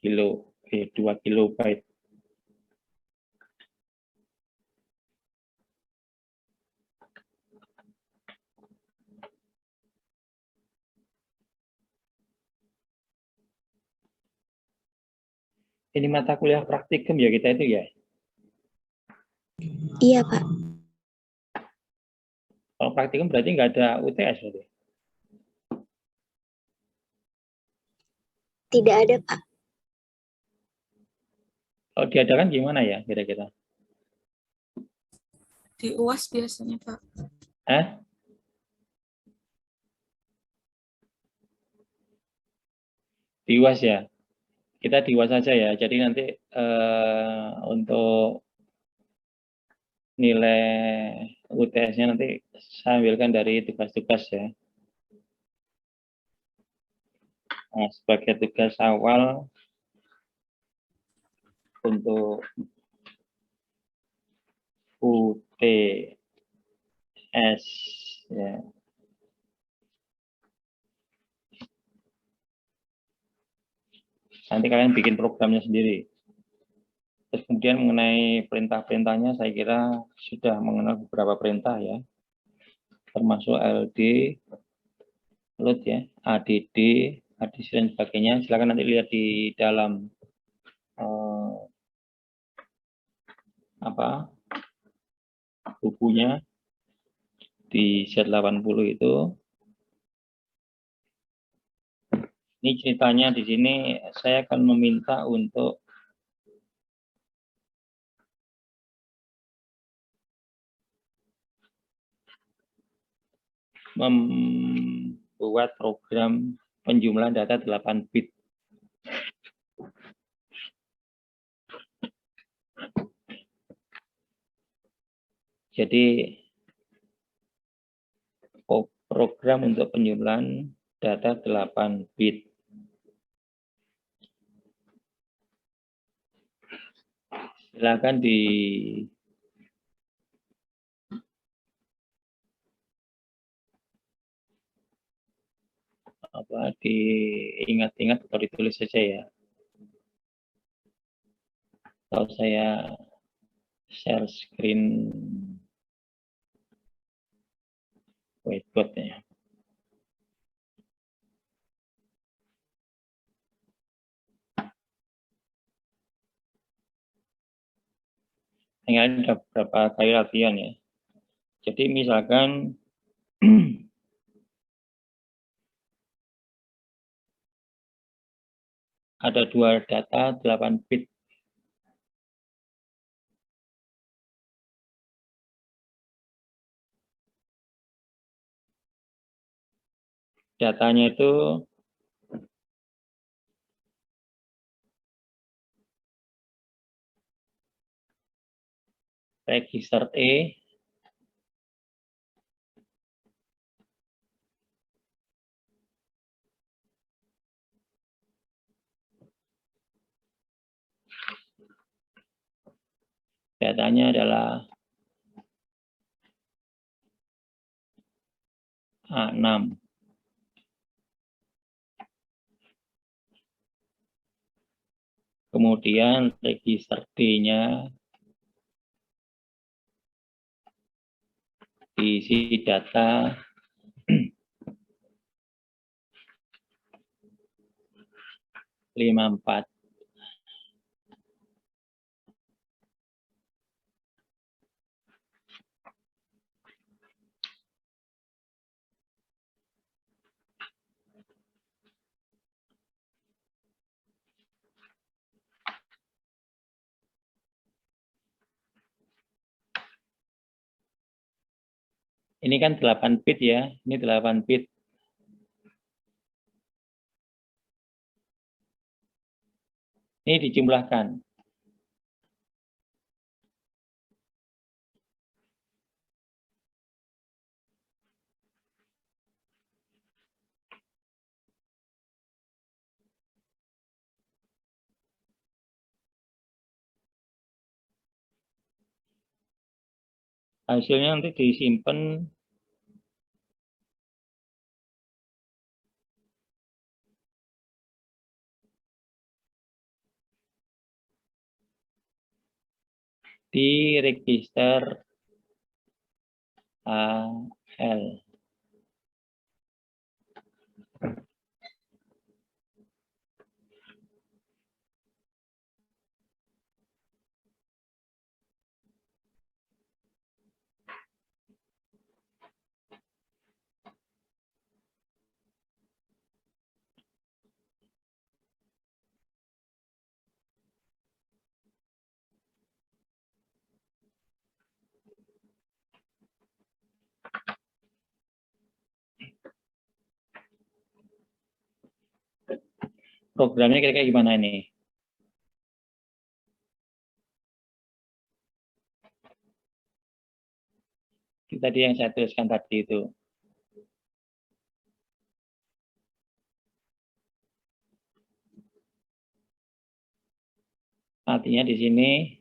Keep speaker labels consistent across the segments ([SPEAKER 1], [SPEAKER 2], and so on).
[SPEAKER 1] 2 kilobyte. Ini mata kuliah praktikum ya kita itu ya?
[SPEAKER 2] Iya, Pak.
[SPEAKER 1] Kalau praktikum berarti nggak ada UTS berarti?
[SPEAKER 2] Tidak ada, Pak.
[SPEAKER 1] Kalau diadakan gimana ya kira-kira?
[SPEAKER 3] Di UAS biasanya, Pak.
[SPEAKER 1] Di UAS ya? Kita di UAS saja ya. Jadi nanti untuk nilai UTS-nya nanti saya ambilkan dari tugas-tugas ya. Nah, sebagai tugas awal untuk UTS ya. Nanti kalian bikin programnya sendiri. Terus kemudian mengenai perintah-perintahnya saya kira sudah mengenal beberapa perintah ya. Termasuk LD, load ya, ADD, adisi dan sebagainya. Silakan nanti lihat di dalam bukunya di Z80 itu. Ini ceritanya di sini saya akan meminta untuk membuat program penjumlahan data 8 bit. Jadi program untuk penjumlahan data 8 bit. Silakan diingat-ingat atau ditulis saja ya. Atau saya share screen whiteboard-nya. Ini ada beberapa kali latihan ya. Jadi misalkan ada 2 data 8 bit. Datanya itu register E, datanya adalah A6. Kemudian register D-nya diisi data 54. Ini kan 8 bit ya, ini 8 bit. Ini dijumlahkan. Hasilnya nanti disimpan di register AL. Programnya kira-kira gimana ini? Itu tadi yang saya tuliskan tadi itu. Artinya di sini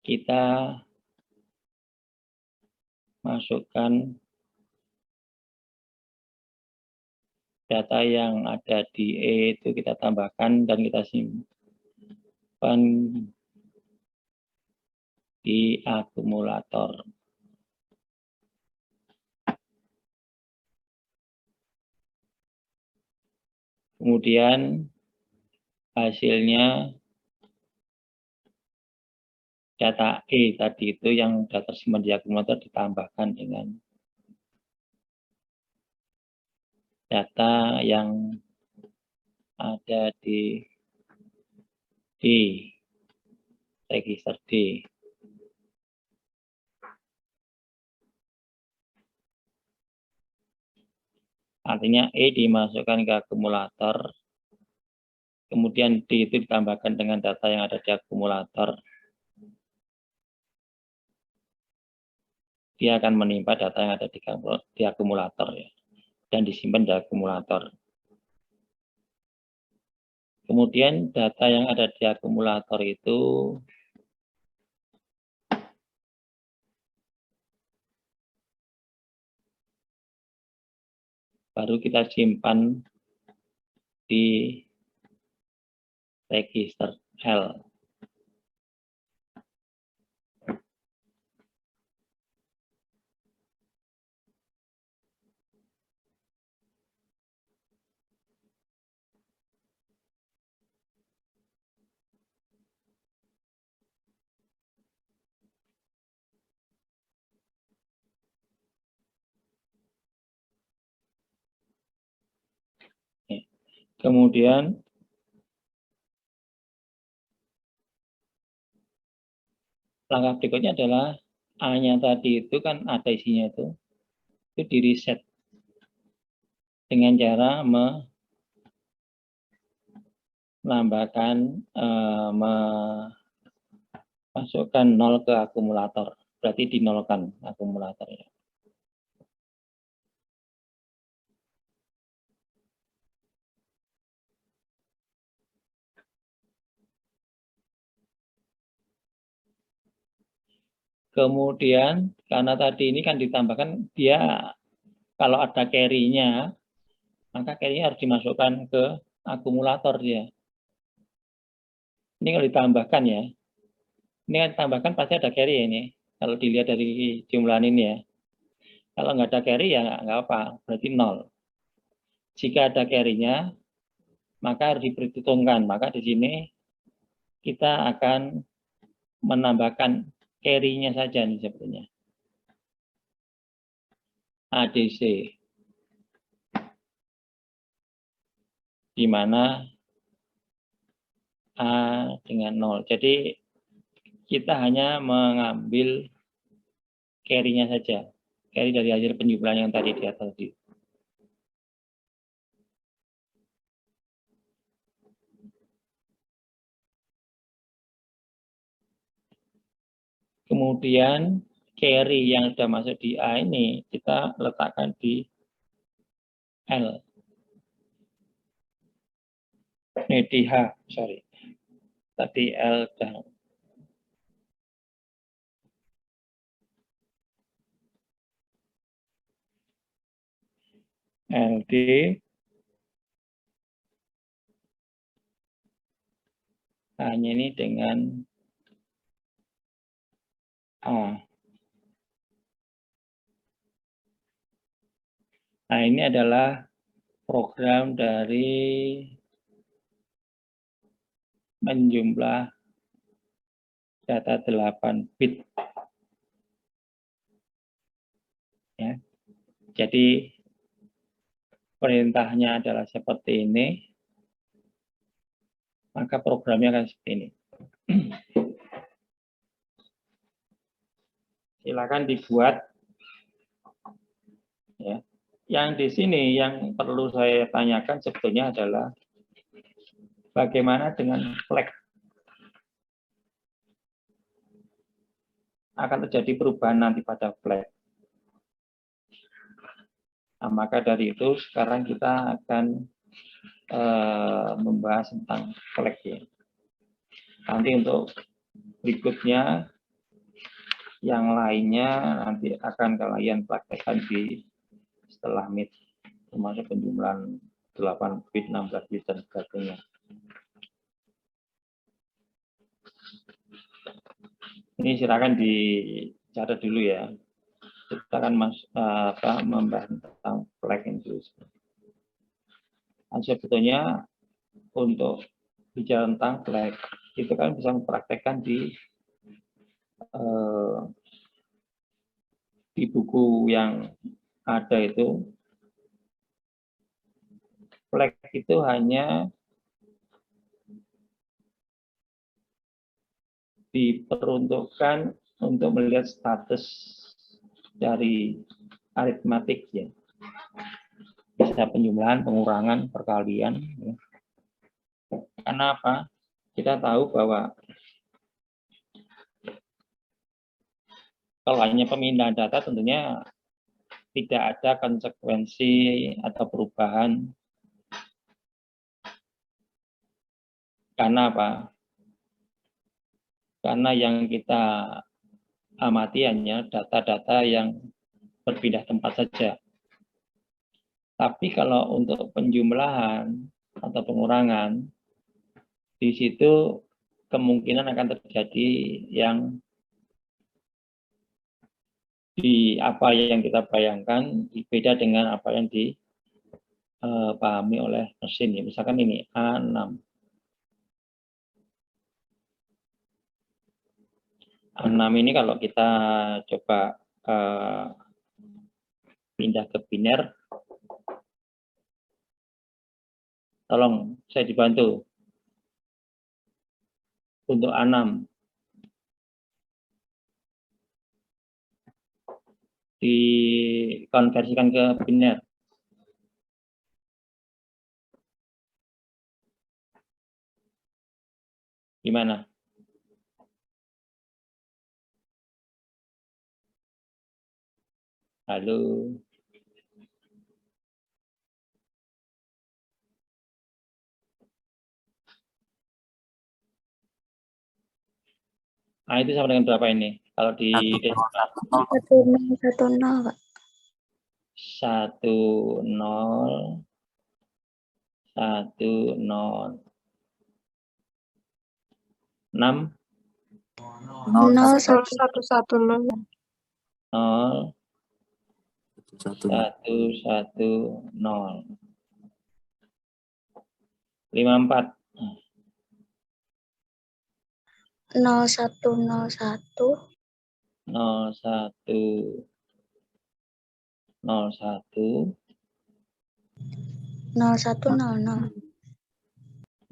[SPEAKER 1] kita masukkan data yang ada di E itu kita tambahkan dan kita simpan di akumulator. Kemudian hasilnya data E tadi itu yang sudah tersimpan di akumulator ditambahkan dengan data yang ada di register D. Artinya E dimasukkan ke akumulator, kemudian D itu ditambahkan dengan data yang ada di akumulator. Dia akan menimpa data yang ada di akumulator ya, dan disimpan di akumulator. Kemudian data yang ada di akumulator itu baru kita simpan di register L. Kemudian langkah berikutnya adalah A-nya tadi itu kan ada isinya itu di reset dengan cara menambahkan masukkan 0 ke akumulator, berarti dinolkan akumulatornya. Kemudian karena tadi ini kan ditambahkan, dia kalau ada carry-nya, maka carry-nya harus dimasukkan ke akumulator dia. Ini kalau ditambahkan ya, ini kan ditambahkan pasti ada carry ya ini. Kalau dilihat dari jumlah ini ya. Kalau nggak ada carry ya nggak apa, berarti 0. Jika ada carry-nya, maka harus diperhitungkan. Maka di sini kita akan menambahkan carry-nya saja nih sebetulnya. ADC. Di mana A dengan 0. Jadi kita hanya mengambil carry-nya saja. Carry dari hasil penjumlahan yang tadi di atas. Kemudian carry yang sudah masuk di A ini kita letakkan di L. Di H, sorry. Tadi L dan LD hanya ini dengan Nah, ini adalah program dari menjumlah data 8 bit. Ya. Jadi perintahnya adalah seperti ini, maka programnya akan seperti ini. Silakan dibuat. Ya. Yang di sini yang perlu saya tanyakan sebetulnya adalah bagaimana dengan flag. Akan terjadi perubahan nanti pada flag. Nah, maka dari itu sekarang kita akan membahas tentang flag ya. Nanti untuk berikutnya yang lainnya nanti akan kalian praktekkan di setelah Meet, termasuk penjumlahan 8 bit, 16 bit dan sebagainya. Ini silakan dicatat dulu ya. Kita akan membahas tentang flag itu. Nah, sebetulnya untuk bicara tentang flag itu kan bisa mempraktekkan di buku yang ada itu. Flag itu hanya diperuntukkan untuk melihat status dari aritmatik ya. Bisa penjumlahan, pengurangan, perkalian. Ya. Karena apa? Kita tahu bahwa kalau hanya pemindahan data tentunya tidak ada konsekuensi atau perubahan. Karena apa? Karena yang kita amati hanya data-data yang berpindah tempat saja. Tapi kalau untuk penjumlahan atau pengurangan, di situ kemungkinan akan terjadi yang di apa yang kita bayangkan beda dengan apa yang dipahami oleh mesin. Misalkan ini A6. A6 ini kalau kita coba pindah ke biner, tolong saya dibantu. Untuk A6 dikonversikan ke biner. Gimana? Halo. Nah, itu sama dengan berapa ini? Kalau di
[SPEAKER 3] 1-0, Pak.
[SPEAKER 1] 1-0. 1-0. 6.
[SPEAKER 3] 0-1-1-0.
[SPEAKER 1] 0. 1-1-0. 54.
[SPEAKER 3] 0-1-0-1.
[SPEAKER 1] 0-1-0-1.
[SPEAKER 3] 0-1-0-0.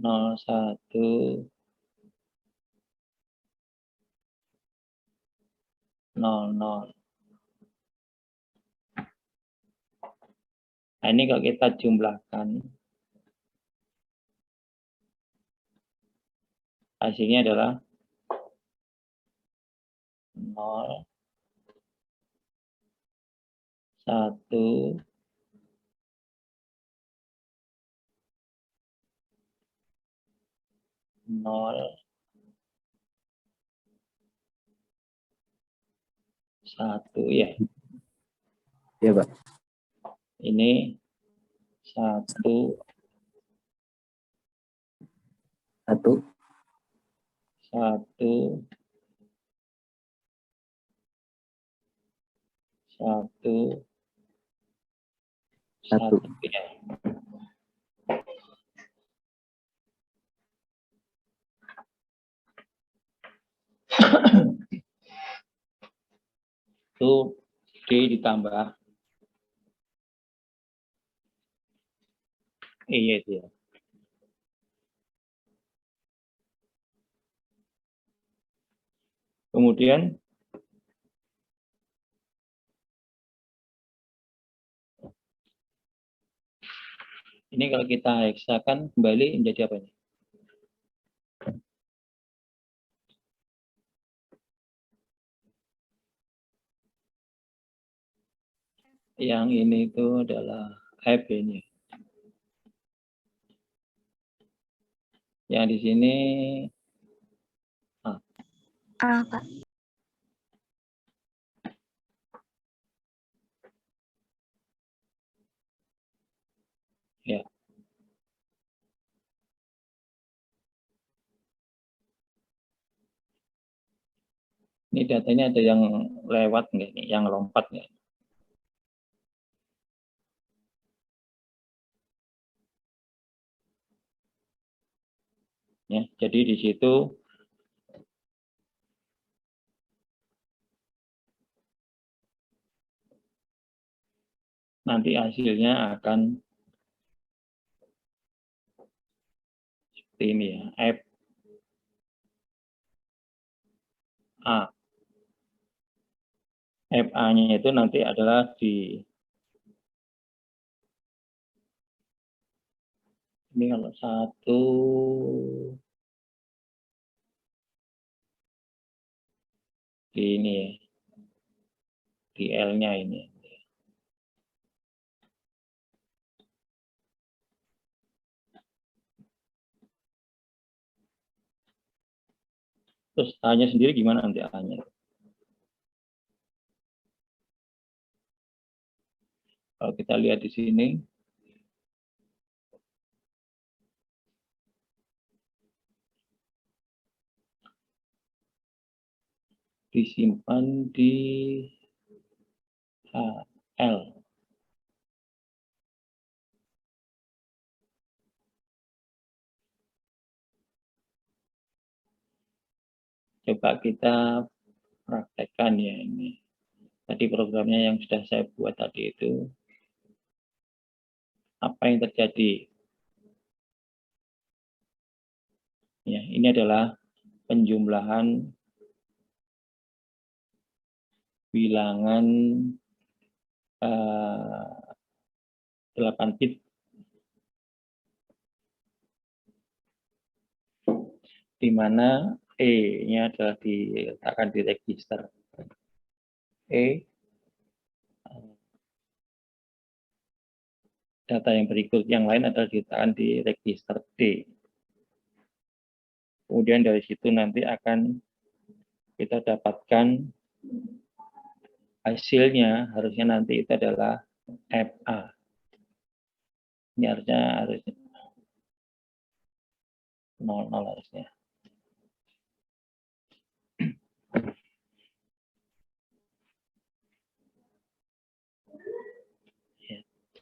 [SPEAKER 1] 0-1-0-0. Nah, ini kalau kita jumlahkan, hasilnya adalah 0, 1, 0, 1 ya.
[SPEAKER 2] Iya, Pak.
[SPEAKER 1] Ini 1,
[SPEAKER 2] 1,
[SPEAKER 1] 1, Satu ya. Itu D ditambah E itu ya. Kemudian ini kalau kita heksakan kembali menjadi apa ini? Yang ini itu adalah F ini. Yang di sini
[SPEAKER 3] A, Pak.
[SPEAKER 1] ya. Ini datanya ada yang lewat nggak nih, yang lompat nggak? Ya, jadi di situ nanti hasilnya akan seperti ini ya, F A. FA-nya itu nanti adalah di ini kalau satu di ini ya, di L-nya ini. Terus A-nya sendiri gimana nanti A-nya? Kalau kita lihat di sini, disimpan di L. Coba kita praktekkan ya ini. Tadi programnya yang sudah saya buat tadi itu, apa yang terjadi? Ya, ini adalah penjumlahan bilangan 8 bit di mana E-nya adalah diletakkan di register E. Data yang berikut yang lain adalah diletakkan di register D. Kemudian dari situ nanti akan kita dapatkan hasilnya, harusnya nanti itu adalah FA. Ini harusnya 00 harusnya.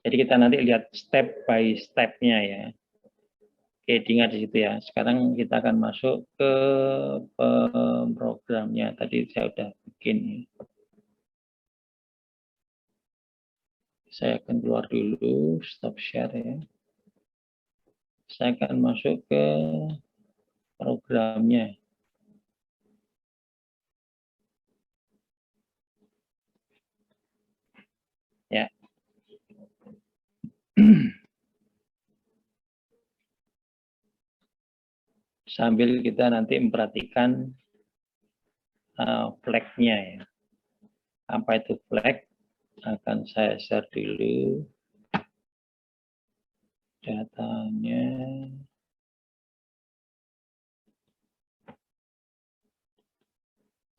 [SPEAKER 1] Jadi kita nanti lihat step by step-nya ya. Oke, diingat di situ ya. Sekarang kita akan masuk ke programnya. Tadi saya sudah bikin. Saya akan keluar dulu, stop share ya. Saya akan masuk ke programnya. Ya. Sambil kita nanti memperhatikan flag-nya ya. Apa itu flag? Akan saya share dulu datanya.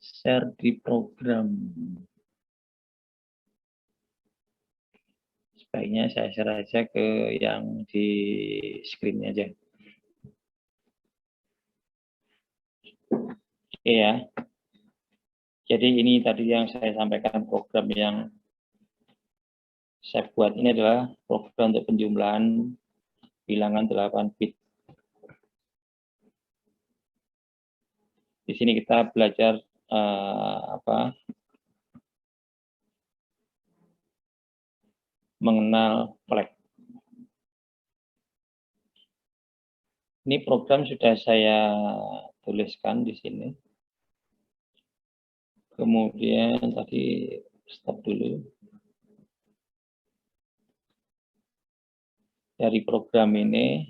[SPEAKER 1] Share di program. Sebaiknya saya share aja ke yang di screen aja. Oke ya. Jadi ini tadi yang saya sampaikan program yang saya buat ini adalah program untuk penjumlahan bilangan 8 bit. Di sini kita belajar mengenal flag. Ini program sudah saya tuliskan di sini. Kemudian tadi stop dulu. Dari program ini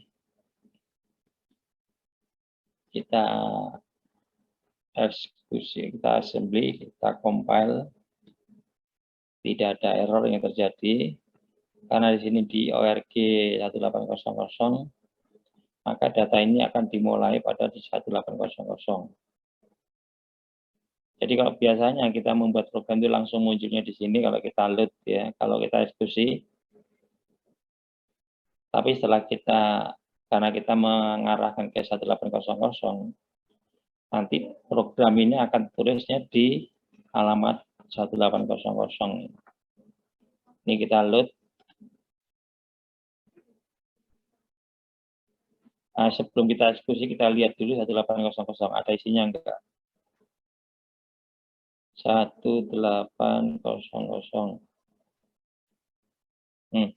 [SPEAKER 1] kita eksekusi, kita assembly, kita compile. Tidak ada error yang terjadi karena di sini di ORG 1800, maka data ini akan dimulai pada di 1800. Jadi kalau biasanya kita membuat program itu langsung munculnya di sini kalau kita load ya, kalau kita eksekusi. Tapi setelah karena kita mengarahkan ke 1800, nanti program ini akan tulisnya di alamat 1800. Ini kita load. Nah, sebelum kita eksekusi, kita lihat dulu 1800 ada isinya enggak. 1800. Nih.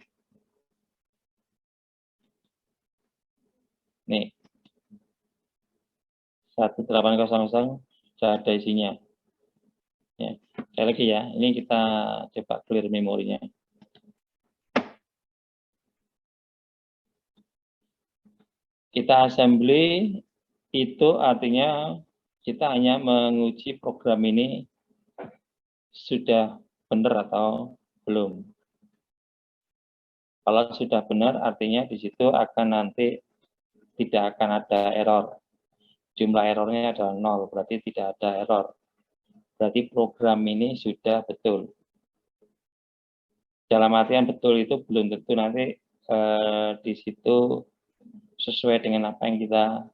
[SPEAKER 1] 1800 sudah ada isinya. Ya, sekali lagi ya, ini kita coba clear memorinya. Kita assembly itu artinya kita hanya menguji program ini sudah benar atau belum. Kalau sudah benar artinya di situ akan nanti tidak akan ada error. Jumlah errornya adalah 0, berarti tidak ada error. Berarti program ini sudah betul. Dalam artian betul itu belum tentu nanti di situ sesuai dengan apa yang kita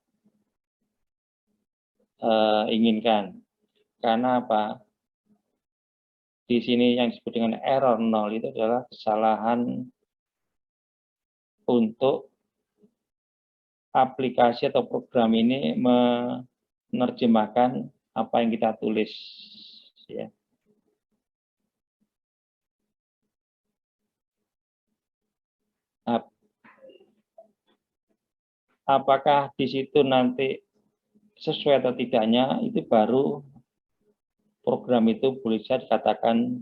[SPEAKER 1] inginkan. Karena apa? Di sini yang disebut dengan error 0 itu adalah kesalahan untuk aplikasi atau program ini menerjemahkan apa yang kita tulis. Ya. Apakah di situ nanti sesuai atau tidaknya, itu baru program itu boleh bisa dikatakan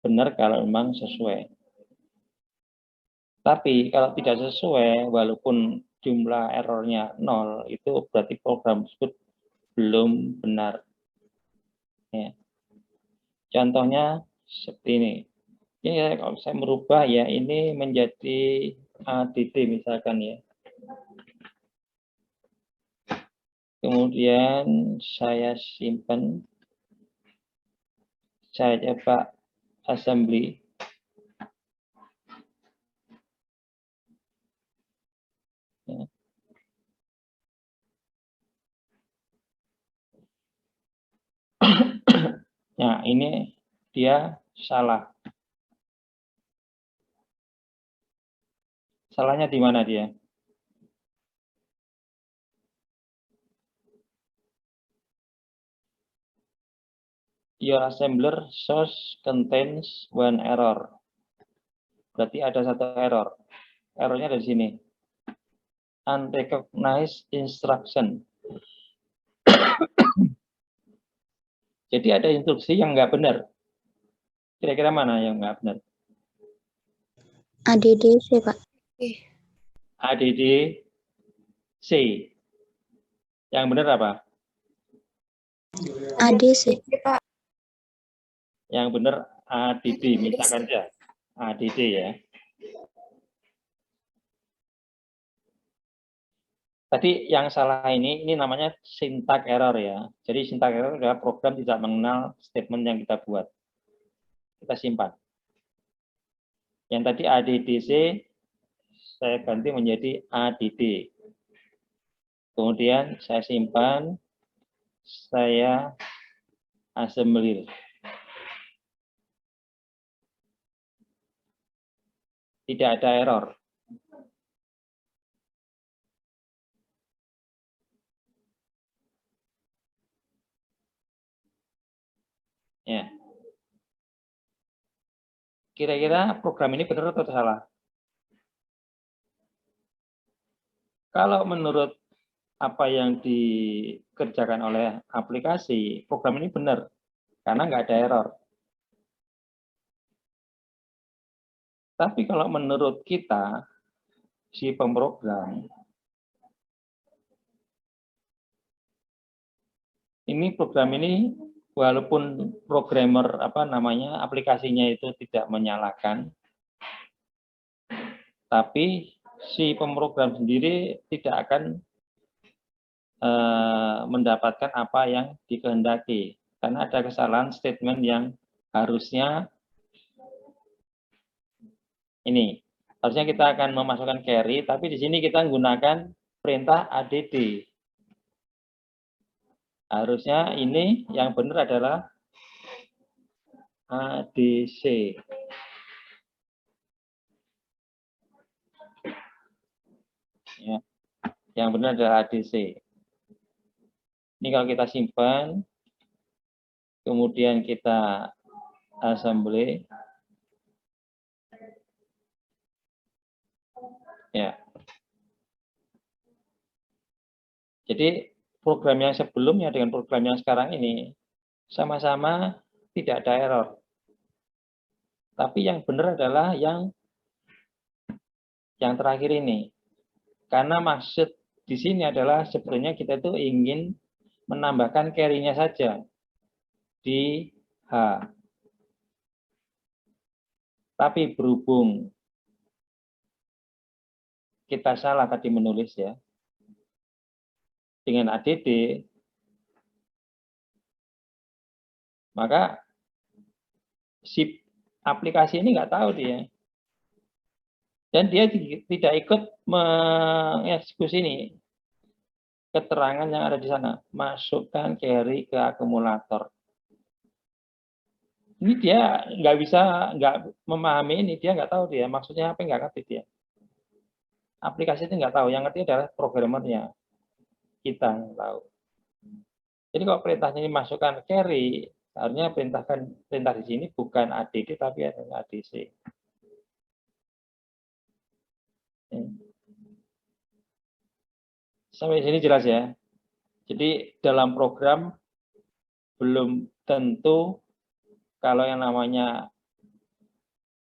[SPEAKER 1] benar kalau memang sesuai. Tapi kalau tidak sesuai, walaupun jumlah errornya 0, itu berarti program tersebut belum benar. Ya. Contohnya seperti ini. Ya, kalau saya merubah ya ini menjadi ADD misalkan ya. Kemudian saya simpan, saya coba assembly. Ya. Nah, ini dia salah. Salahnya di mana dia? Your assembler source contains one error. Berarti ada satu error. Errornya dari sini. Unrecognized instruction. Jadi ada instruksi yang nggak benar. Kira-kira mana yang nggak benar?
[SPEAKER 3] ADDC, Pak.
[SPEAKER 1] ADDC. Yang benar apa?
[SPEAKER 3] ADC, Pak.
[SPEAKER 1] Yang benar ADD, misalkan saja. ADD ya. Tadi yang salah ini namanya syntax error ya. Jadi syntax error adalah program tidak mengenal statement yang kita buat. Kita simpan. Yang tadi ADDC, saya ganti menjadi ADD. Kemudian saya simpan, saya assembly. tidak ada error. Ya. Kira-kira program ini benar atau salah? Kalau menurut apa yang dikerjakan oleh aplikasi, program ini benar, karena nggak ada error. Tapi kalau menurut kita, si pemrogram, ini program ini walaupun programmer aplikasinya itu tidak menyalakan, tapi si pemrogram sendiri tidak akan mendapatkan apa yang dikehendaki, karena ada kesalahan statement yang harusnya ini. Harusnya kita akan memasukkan carry, tapi di sini kita menggunakan perintah add. Harusnya ini yang benar adalah adc. Ya, yang benar adalah adc. Ini kalau kita simpan, kemudian kita assembly. Ya. Jadi program yang sebelumnya dengan program yang sekarang ini sama-sama tidak ada error. Tapi yang benar adalah yang terakhir ini. Karena maksud di sini adalah sebenarnya kita itu ingin menambahkan carry-nya saja di H. Tapi berhubung kita salah tadi menulis ya, dengan add, maka si aplikasi ini nggak tahu dia. Dan dia tidak ikut mengeksekusi ini. Keterangan yang ada di sana, masukkan carry ke akumulator. Ini dia nggak memahami ini, dia nggak tahu dia maksudnya apa, nggak ngerti dia. Aplikasi itu nggak tahu, yang ngerti adalah programmernya, kita yang tahu. Jadi kalau perintahnya ini masukkan carry, harusnya perintah di sini bukan add tapi adalah adc. Sampai sini jelas ya. Jadi dalam program belum tentu kalau yang namanya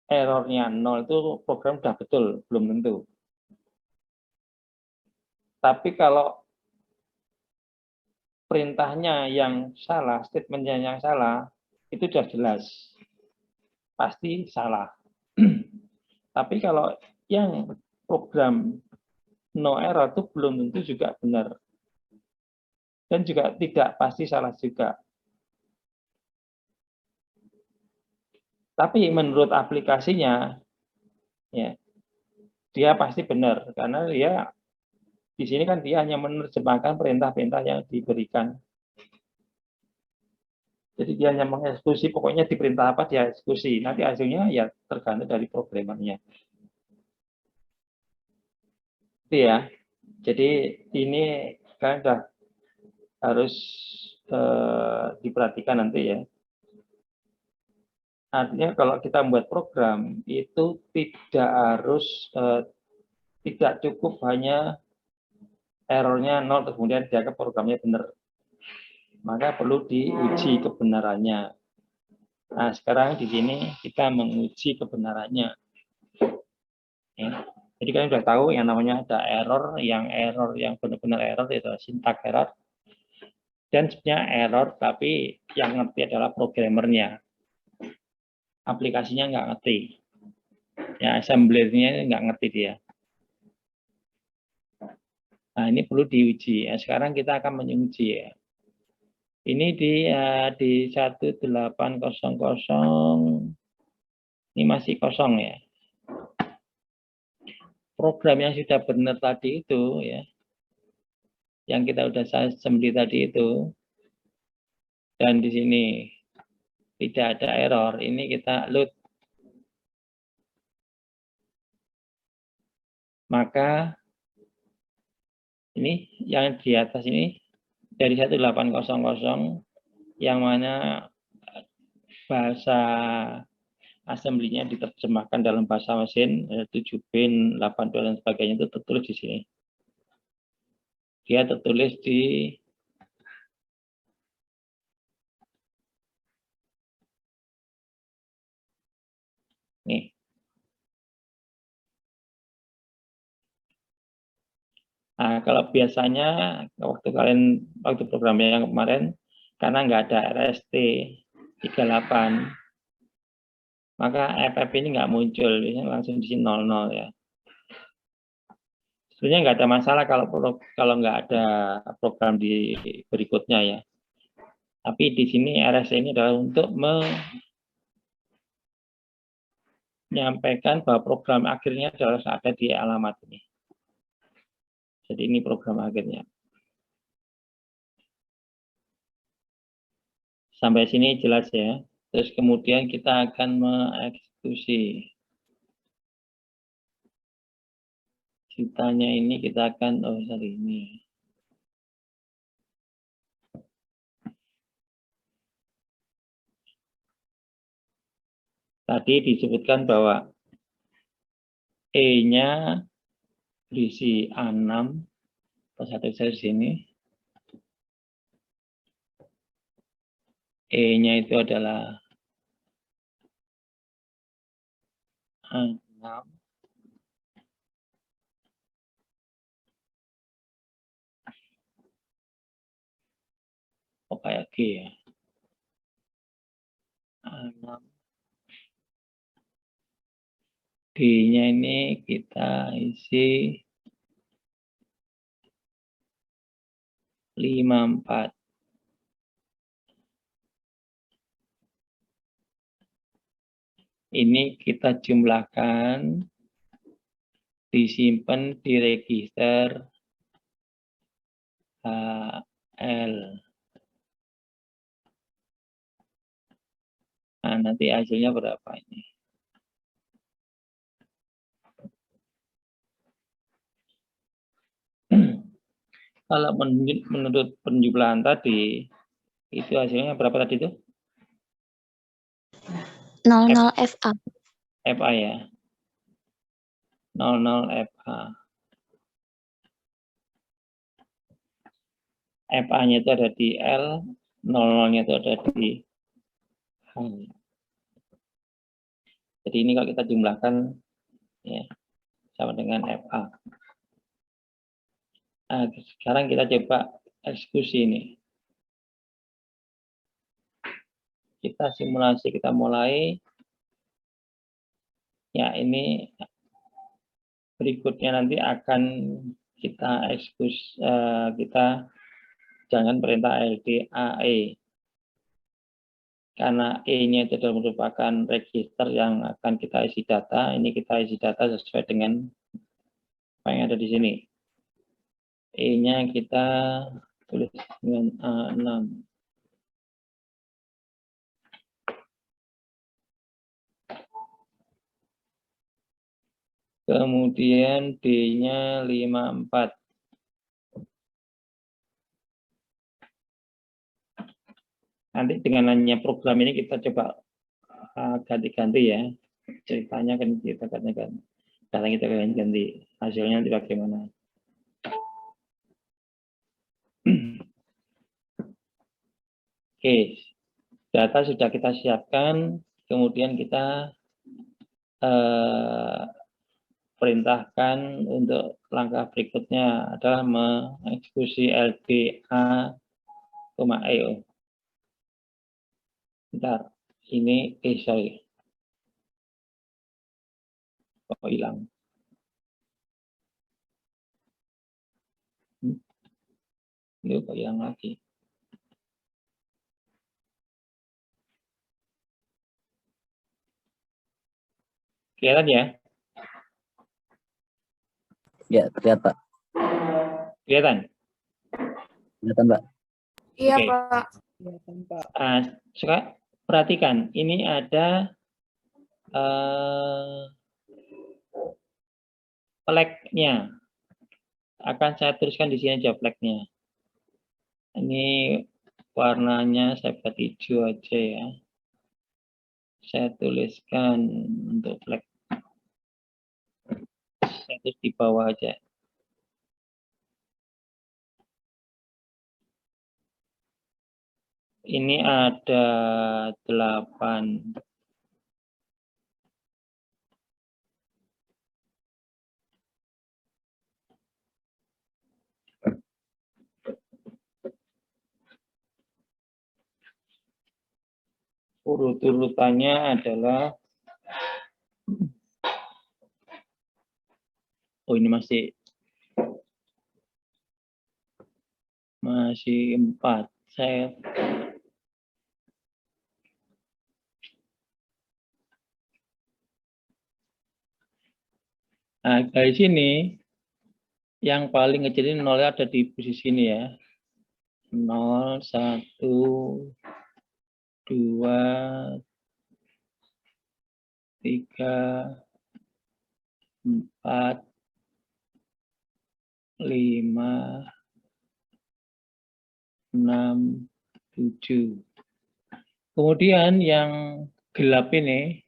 [SPEAKER 1] errornya 0 itu program sudah betul, belum tentu. Tapi kalau perintahnya yang salah, statementnya yang salah, itu sudah jelas. Pasti salah. Tapi kalau yang program no error itu belum tentu juga benar. Dan juga tidak pasti salah juga. Tapi menurut aplikasinya, ya, dia pasti benar. Karena dia di sini kan dia hanya menerjemahkan perintah-perintah yang diberikan. Jadi dia hanya mengeksekusi, pokoknya diperintah apa dia eksekusi. Nanti hasilnya ya tergantung dari programmernya. Itu ya. Jadi ini kan sudah harus diperhatikan nanti ya. Artinya kalau kita membuat program itu tidak cukup hanya errornya 0 kemudian dia ke programnya benar. Maka perlu diuji kebenarannya. Nah, sekarang di sini kita menguji kebenarannya. Ya. Jadi kalian sudah tahu yang namanya ada error yang benar-benar error itu syntax error. Dan sebenarnya error tapi yang ngerti adalah programmernya. Aplikasinya nggak ngerti. Ya, assemblernya nggak ngerti dia. Nah, ini perlu diuji. Ya, sekarang kita akan menguji ya. Ini di 1800 ini masih kosong ya. Program yang sudah benar tadi itu ya, yang kita sudah assembly tadi itu, dan di sini tidak ada error, ini kita load. maka ini yang di atas ini dari 1800 yang mana bahasa assembly-nya diterjemahkan dalam bahasa mesin 7-bin, 8-bin dan sebagainya itu tertulis di sini. Dia tertulis di nih. Nah, kalau biasanya waktu programnya yang kemarin karena nggak ada RST 38, maka FF ini nggak muncul, langsung di sini 00 ya. Sebenarnya nggak ada masalah kalau nggak ada program di berikutnya ya. Tapi di sini RST ini adalah untuk menyampaikan bahwa program akhirnya harus ada di alamat ini. Jadi ini program akhirnya. Sampai sini jelas ya. Terus kemudian kita akan mengeksekusi. Ceritanya ini kita akan, ini. Tadi disebutkan bahwa E-nya berisi A6, atau satu sel sini. E-nya itu adalah A6. Oh, kayak G ya. A6. D-nya ini kita isi 54. Ini kita jumlahkan, disimpan di register HL. Nah, nanti hasilnya berapa ini? Kalau menurut penjumlahan tadi, itu hasilnya berapa tadi itu?
[SPEAKER 3] 00 FA.
[SPEAKER 1] FA ya. 00 FA. FA-nya itu ada di L, 00-nya itu ada di H. Jadi ini kalau kita jumlahkan ya sama dengan FA. Nah, sekarang kita coba eksekusi ini. Kita simulasi, kita mulai. Ya, ini berikutnya nanti akan kita eksekusi, kita jangan perintah LDAE. Karena E-nya itu adalah merupakan register yang akan kita isi data. Ini kita isi data sesuai dengan apa yang ada di sini. E-nya kita tulis dengan A6. Kemudian D-nya 54. Nanti dengan hanya program ini kita coba ganti-ganti ya. Ceritanya kan kita ganti-ganti. Data kita ganti. Hasilnya nanti bagaimana. Oke. Data sudah kita siapkan. Kemudian kita perintahkan untuk langkah berikutnya adalah mengeksekusi LDA, EO. Bentar, ini sorry. Kok hilang? Ini kok hilang lagi? Kelihatan ya?
[SPEAKER 2] Ya, terlihat, Pak.
[SPEAKER 1] Kelihatan?
[SPEAKER 2] Kelihatan, Pak.
[SPEAKER 3] Iya,
[SPEAKER 1] Oke.
[SPEAKER 3] Pak.
[SPEAKER 1] Sekarang perhatikan, ini ada Flag-nya akan saya tuliskan di sini aja flag-nya. Ini warnanya saya buat hijau aja ya. Saya tuliskan untuk flag. Saya tulis di bawah aja. Ini ada 8. Urut-urutannya adalah, oh ini masih 4. Saya dari sini yang paling kecil ini 0 ada di posisi ini ya. 0, 1, 2, 3, 4, 5, 6, 7. Kemudian yang gelap ini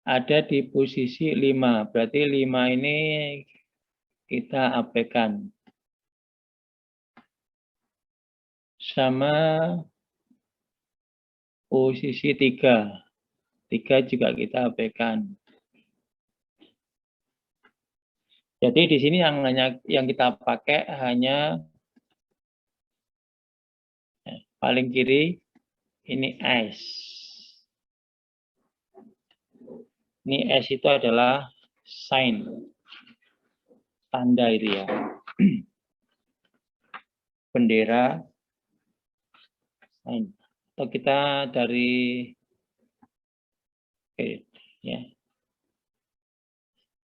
[SPEAKER 1] ada di posisi 5. Berarti 5 ini kita abaikan. Sama posisi 3. 3 juga kita abaikan. Jadi di sini yang kita pakai hanya paling kiri ini S. Ini S itu adalah sign, tanda itu ya. Bendera, sign. Atau kita dari ya.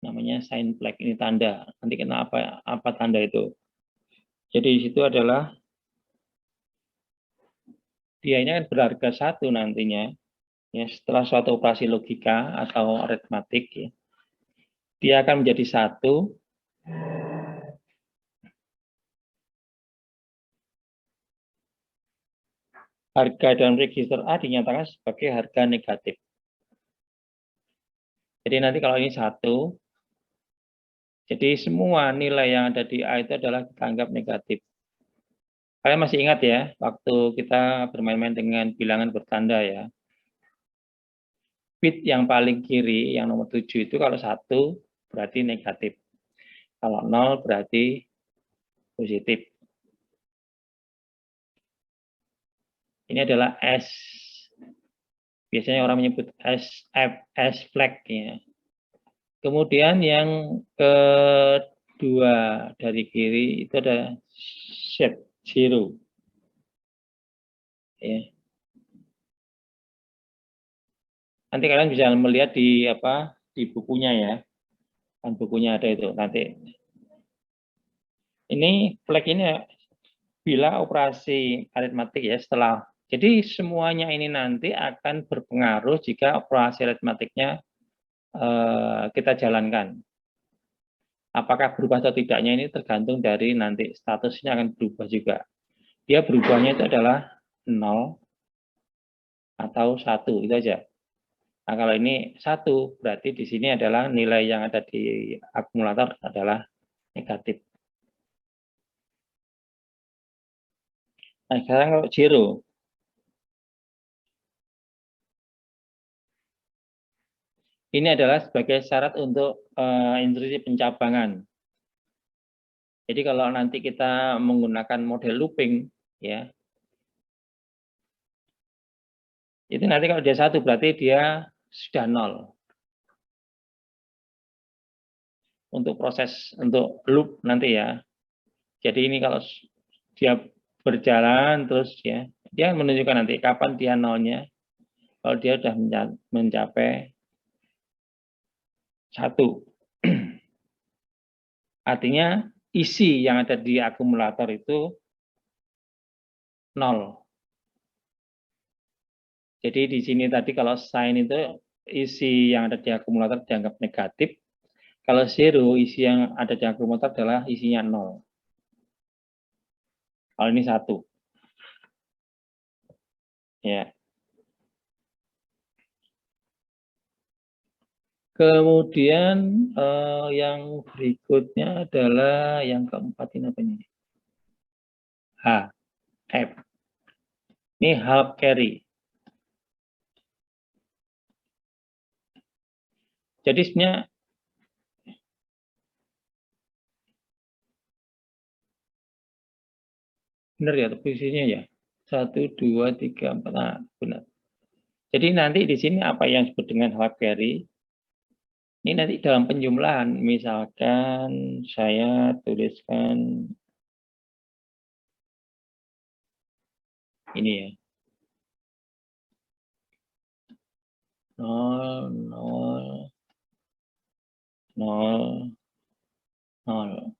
[SPEAKER 1] Namanya sign flag, ini tanda. Nanti kenapa apa tanda itu? Jadi di situ adalah dia ini kan berharga 1 nantinya. Ya, setelah suatu operasi logika atau aritmatik ya, dia akan menjadi 1 harga dalam register A dinyatakan sebagai harga negatif. Jadi nanti kalau ini 1, jadi semua nilai yang ada di A itu adalah kita anggap negatif. Kalian masih ingat ya, waktu kita bermain-main dengan bilangan bertanda ya. Bit yang paling kiri, yang nomor 7 itu kalau 1 berarti negatif. Kalau 0 berarti positif. Ini adalah S. Biasanya orang menyebut S flag ya. Kemudian yang kedua dari kiri itu ada shape 0. Ya. Nanti kalian bisa melihat di bukunya ya. Kan bukunya ada itu nanti. Ini flag ini bila operasi aritmatik ya setelah. Jadi semuanya ini nanti akan berpengaruh jika operasi aritmatiknya kita jalankan. Apakah berubah atau tidaknya ini tergantung dari nanti statusnya akan berubah juga. Dia berubahnya itu adalah 0 atau 1 itu aja. Nah, kalau ini 1 berarti di sini adalah nilai yang ada di akumulator adalah negatif. Nah, sekarang kalau 0. Ini adalah sebagai syarat untuk instruksi pencabangan. Jadi kalau nanti kita menggunakan model looping, ya, itu nanti kalau dia 1 berarti dia sudah 0. Untuk proses untuk loop nanti ya. Jadi ini kalau dia berjalan terus ya, dia menunjukkan nanti kapan dia 0-nya. Kalau dia sudah mencapai 1. Artinya isi yang ada di akumulator itu 0. Jadi di sini tadi kalau sign itu isi yang ada di akumulator dianggap negatif. Kalau zero, isi yang ada di akumulator adalah isinya 0. Kalau ini 1. Ya. Kemudian yang berikutnya adalah yang keempat ini apa ini? H, F. Ini half carry. Jadi sebenarnya benar ya posisinya ya. 1, 2, 3, 4. Nah, benar. Jadi nanti di sini apa yang disebut dengan half carry? Ini nanti dalam penjumlahan. Misalkan saya tuliskan ini ya. 0, 0, 0, 0.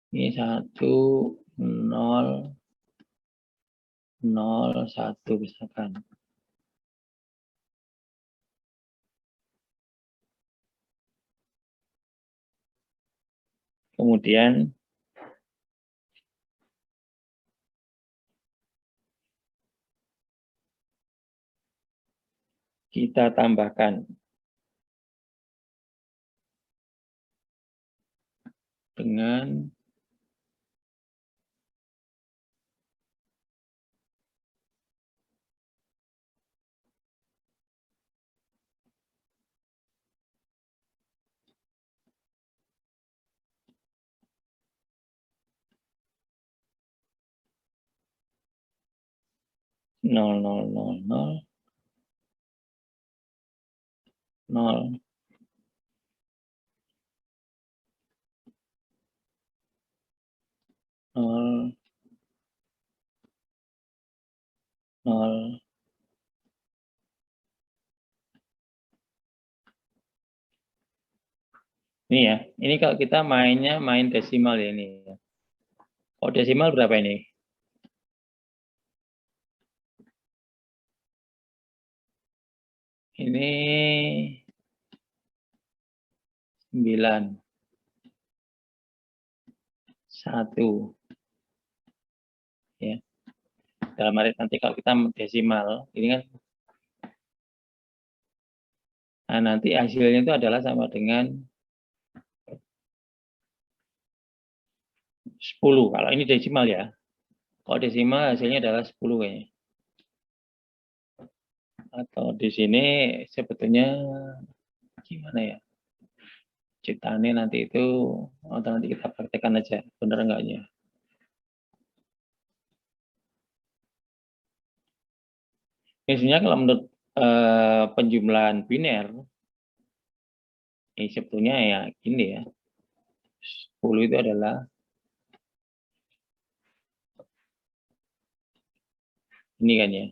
[SPEAKER 1] Ini 1, 0, 0, 1 misalkan. Kemudian kita tambahkan dengan nol, nol, nol, nol, nol, nol, nol. Ini ya, ini kalau kita mainnya main desimal ya ini. Oh desimal berapa ini? Ini 9, 1. Ya. Dalam arti nanti kalau kita desimal, ini kan nah, nanti hasilnya itu adalah sama dengan 10. Kalau ini desimal ya. Kalau desimal hasilnya adalah 10 kayaknya. Atau di sini sebetulnya gimana ya? Ciptaannya nanti itu atau nanti kita praktekkan aja, benar enggaknya. Biasanya kalau menurut penjumlahan biner, ini sebetulnya ya gini ya, 10 itu adalah ini kan ya.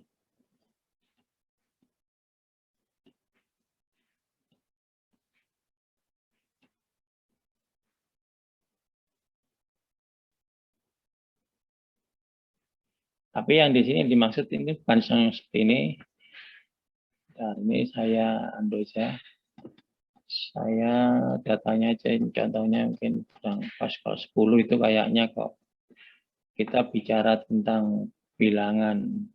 [SPEAKER 1] Tapi yang di sini dimaksud ini bukan yang seperti ini. Nah, ini saya undo aja. Saya datanya aja, contohnya mungkin kurang pas. Kalau 10 itu kayaknya kok kita bicara tentang bilangan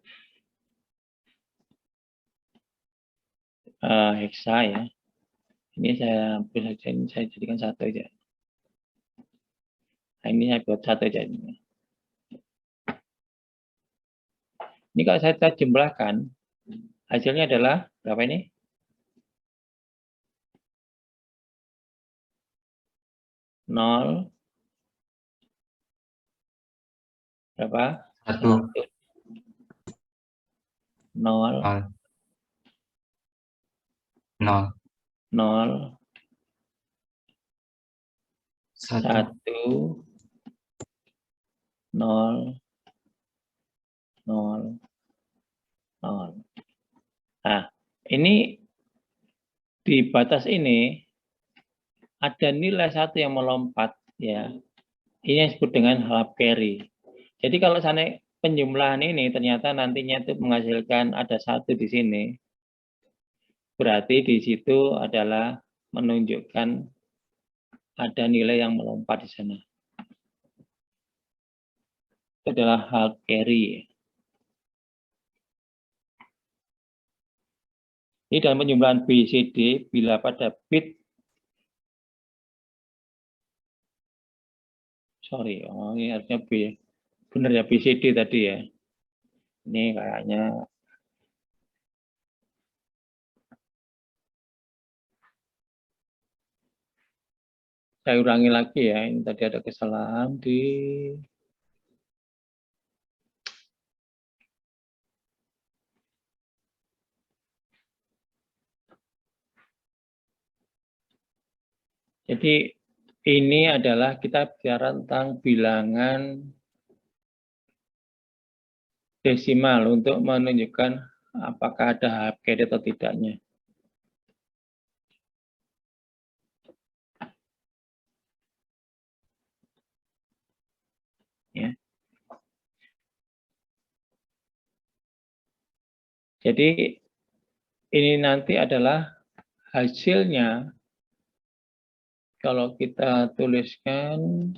[SPEAKER 1] heksa ya. Ini saya hapus saja, ini saya jadikan 1 aja. Nah, ini saya buat 1 aja. Ini kalau saya jumlahkan, hasilnya adalah berapa ini? 0, berapa?
[SPEAKER 4] 1,
[SPEAKER 1] 0,
[SPEAKER 4] 0,
[SPEAKER 1] 0,
[SPEAKER 4] 1,
[SPEAKER 1] 1, 0, 0, 0. Nah, ini di batas ini ada nilai 1 yang melompat ya. Ini yang disebut dengan half carry. Jadi kalau sana penjumlahan ini ternyata nantinya itu menghasilkan ada 1 di sini. berarti di situ adalah menunjukkan ada nilai yang melompat di sana. Itu adalah half carry. Ini dalam penjumlahan BCD bila pada bit ini harusnya B. Benar ya BCD tadi ya. Ini kayaknya saya ulangi lagi ya. Ini tadi ada kesalahan di jadi ini adalah kita bicara tentang bilangan desimal untuk menunjukkan apakah ada half carry atau tidaknya. Ya. Jadi ini nanti adalah hasilnya kalau kita tuliskan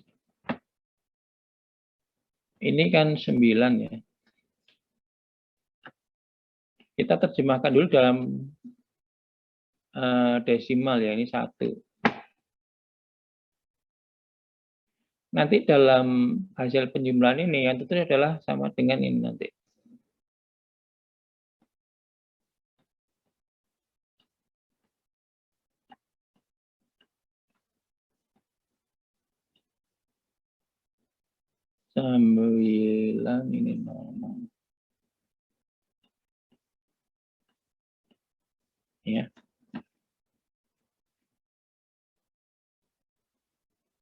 [SPEAKER 1] ini kan 9 ya. Kita terjemahkan dulu dalam desimal ya, ini 1. Nanti dalam hasil penjumlahan ini yang tentu adalah sama dengan ini nanti. Sembilan ini nomor. Ya.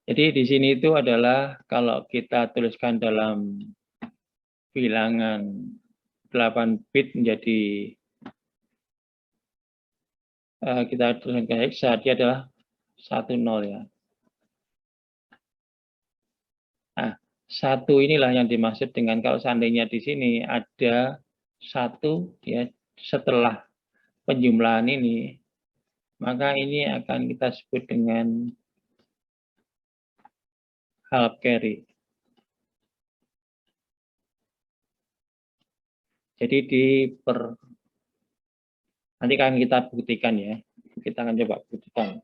[SPEAKER 1] Jadi di sini itu adalah kalau kita tuliskan dalam bilangan 8 bit menjadi kita tuliskan ke hexa, dia adalah 10 ya. Nah, 1 inilah yang dimaksud dengan kalau seandainya di sini ada 1 ya setelah penjumlahan ini, maka ini akan kita sebut dengan half carry. Jadi nanti akan kita buktikan ya. Kita akan coba buktikan.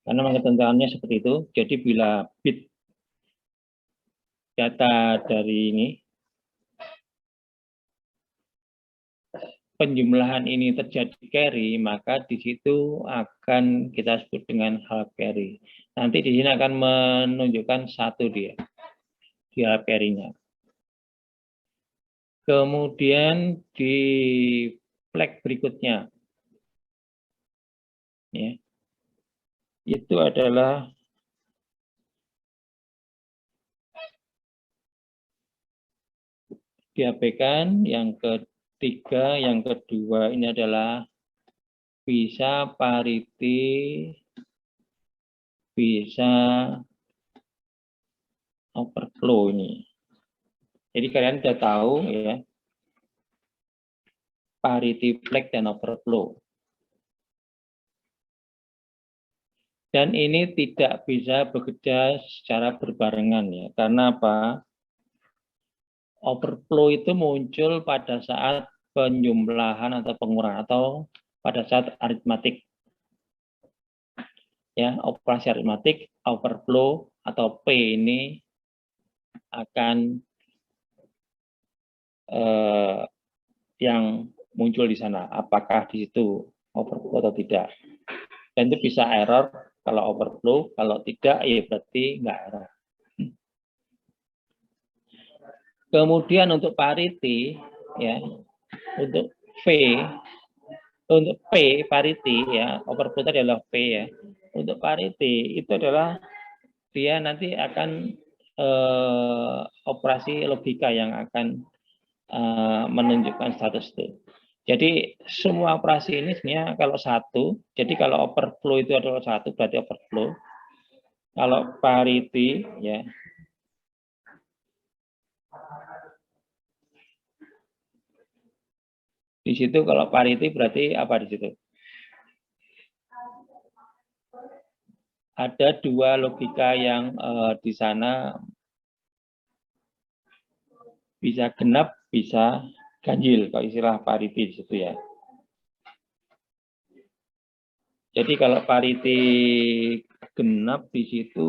[SPEAKER 1] Karena ketentuannya seperti itu. Jadi bila bit data dari ini penjumlahan ini terjadi carry, maka di situ akan kita sebut dengan half carry. Nanti di sini akan menunjukkan 1 dia di half carry-nya. Kemudian di flag berikutnya, ya, itu adalah diabaikan. Yang ketiga, yang kedua ini adalah bisa parity, bisa overflow ini. Jadi kalian sudah tahu ya, parity flag dan overflow. Dan ini tidak bisa bekerja secara berbarengan ya. Karena apa? Overflow itu muncul pada saat penjumlahan atau pengurangan atau pada saat aritmatik. Ya, operasi aritmatik, overflow atau P ini akan yang muncul di sana, apakah di situ overflow atau tidak. Dan itu bisa error kalau overflow, kalau tidak ya berarti nggak error. Kemudian untuk parity ya, untuk P parity ya, overflow tadi adalah P ya. Untuk parity itu adalah dia nanti akan operasi logika yang akan menunjukkan status itu. Jadi semua operasi ini sebenarnya kalau 1, jadi kalau overflow itu adalah 1 berarti overflow. Kalau parity ya, di situ kalau parity berarti apa di situ? ada dua logika yang di sana bisa genap, bisa ganjil, kalau istilah parity di situ ya. Jadi kalau parity genap di situ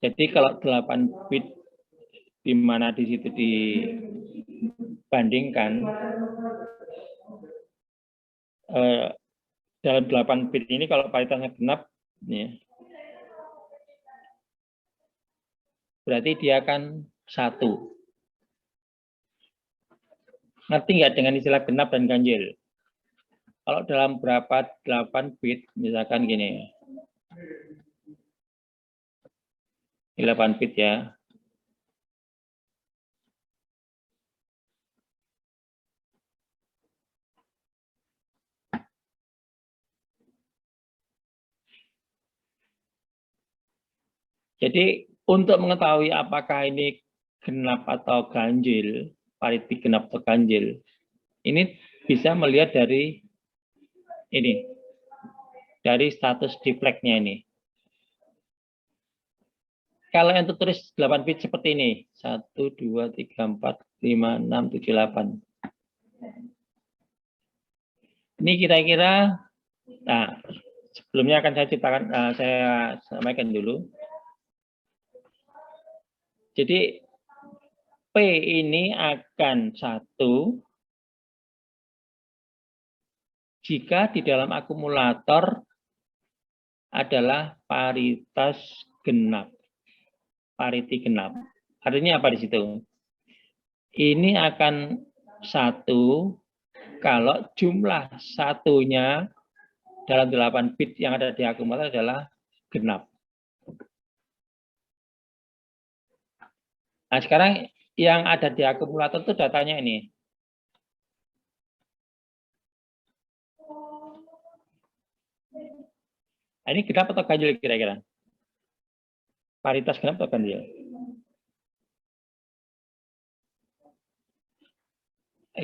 [SPEAKER 1] jadi kalau 8 bit di mana di situ dibandingkan dalam 8 bit ini kalau paritasnya genap ya, berarti dia akan 1. Ngerti nggak dengan istilah genap dan ganjil? Kalau dalam berapa 8 bit, misalkan gini, 8 bit ya. Jadi untuk mengetahui apakah ini genap atau ganjil, parity genap atau ganjil, ini bisa melihat dari ini, dari status deflect-nya ini. Kalau yang tertulis 8 bit seperti ini, 1, 2, 3, 4, 5, 6, 7, 8. Ini kira-kira, nah sebelumnya akan saya ceritakan, saya sampaikan dulu. Jadi P ini akan 1 jika di dalam akumulator adalah paritas genap. Parity genap. Artinya apa di situ? Ini akan 1 kalau jumlah satunya dalam 8 bit yang ada di akumulator adalah genap. Nah, sekarang yang ada di akumulator itu datanya ini. Nah, ini genap atau ganjil kira-kira? Paritas genap atau ganjil?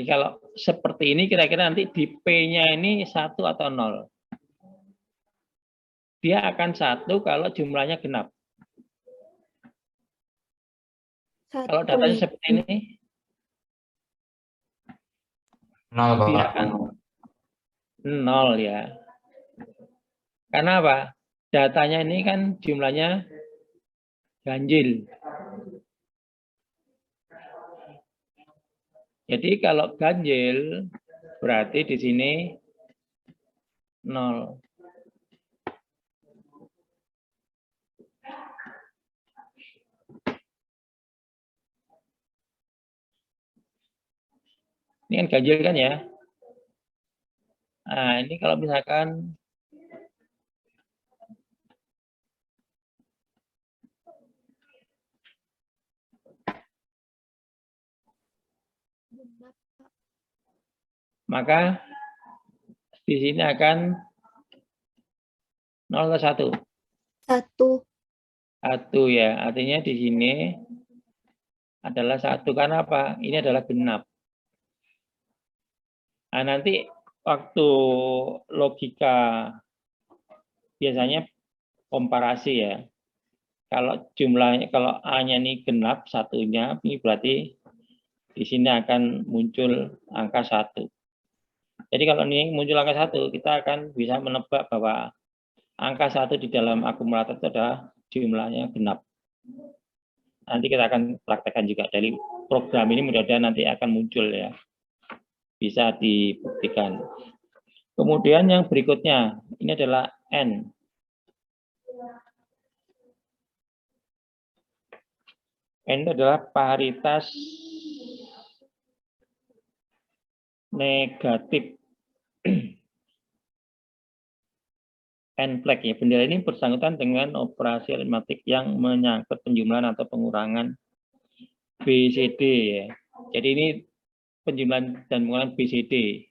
[SPEAKER 1] Kalau seperti ini kira-kira nanti di P-nya ini 1 atau 0. Dia akan 1 kalau jumlahnya genap. Kalau datanya seperti ini,
[SPEAKER 4] 0,
[SPEAKER 1] dia
[SPEAKER 4] Bapak.
[SPEAKER 1] akan 0 ya. Karena apa? Datanya ini kan jumlahnya ganjil. Jadi kalau ganjil berarti di sini 0. Ini kan ganjil kan ya. Nah, ini kalau misalkan maka di sini akan 0 atau 1? 1 ya. Artinya di sini adalah 1 karena apa? Ini adalah genap. Nah, nanti waktu logika biasanya komparasi ya. Kalau jumlahnya, kalau A-nya ini genap satunya, ini berarti di sini akan muncul angka 1. Jadi kalau ini muncul angka 1, kita akan bisa menebak bahwa angka 1 di dalam akumulator itu adalah jumlahnya genap. Nanti kita akan praktekkan juga dari program ini, mudah-mudahan nanti akan muncul ya. Bisa dibuktikan. Kemudian yang berikutnya, ini adalah N. N itu adalah paritas negatif. N flag ya. Bendera ini bersangkutan dengan operasi aritmatik yang menyangkut penjumlahan atau pengurangan BCD ya. Jadi ini penjumlahan dan pengurangan BCD.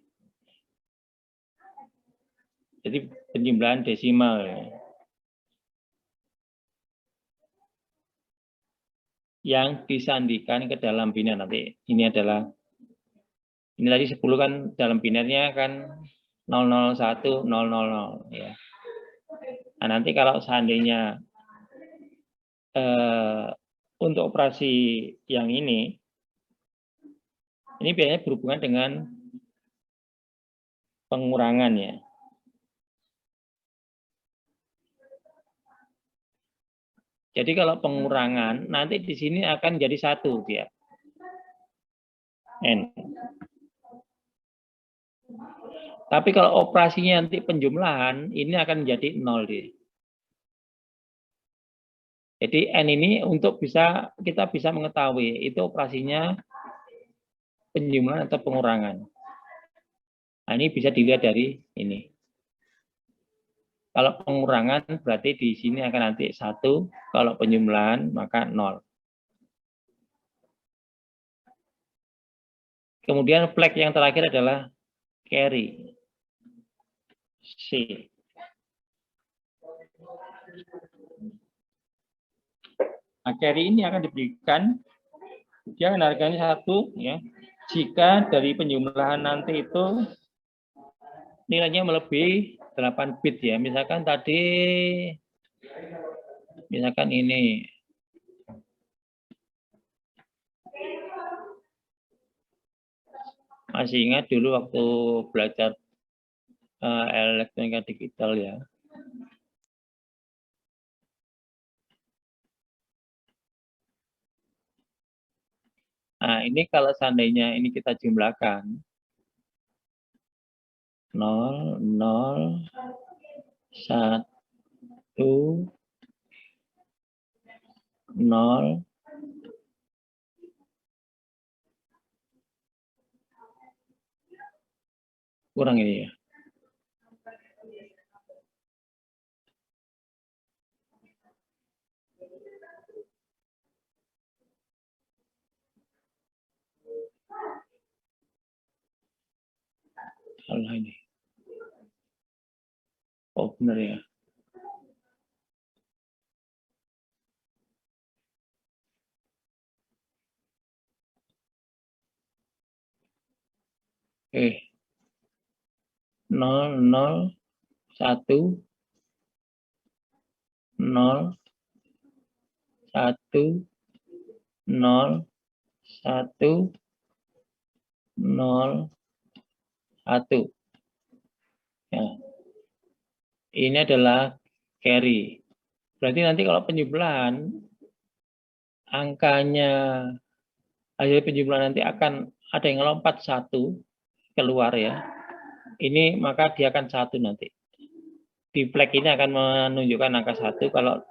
[SPEAKER 1] Jadi penjumlahan desimal. Yang disandikan ke dalam biner nanti. Ini adalah, ini tadi 10 kan dalam binernya kan 001, 000. Ya. Nah, nanti kalau seandainya untuk operasi yang ini biasanya berhubungan dengan pengurangan ya. Jadi kalau pengurangan nanti di sini akan jadi 1 dia. N. Tapi kalau operasinya nanti penjumlahan ini akan menjadi 0 dia. Jadi N ini untuk kita bisa mengetahui itu operasinya penjumlahan atau pengurangan. Nah, ini bisa dilihat dari ini. Kalau pengurangan berarti di sini akan nanti 1, kalau penjumlahan maka 0. Kemudian flag yang terakhir adalah carry. C. Nah, carry ini akan diberikan, dia akan harganya 1 ya. Jika dari penjumlahan nanti itu nilainya melebihi 8 bit ya. Misalkan tadi, misalkan ini. Masih ingat dulu waktu belajar elektronika digital ya. Nah, ini kalau seandainya ini kita jumlahkan 0, 0, 1, 0, kurang ini ya. Salah ini. Oh, benar ya. Oke. 0, 0, 1, 0, 1, 0, 1, 0, 1. Ya. Ini adalah carry. Berarti nanti kalau penjumlahan, angkanya, hasil penjumlahan nanti akan ada yang lompat 1 keluar ya. Ini maka dia akan 1 nanti. Di flag ini akan menunjukkan angka 1 kalau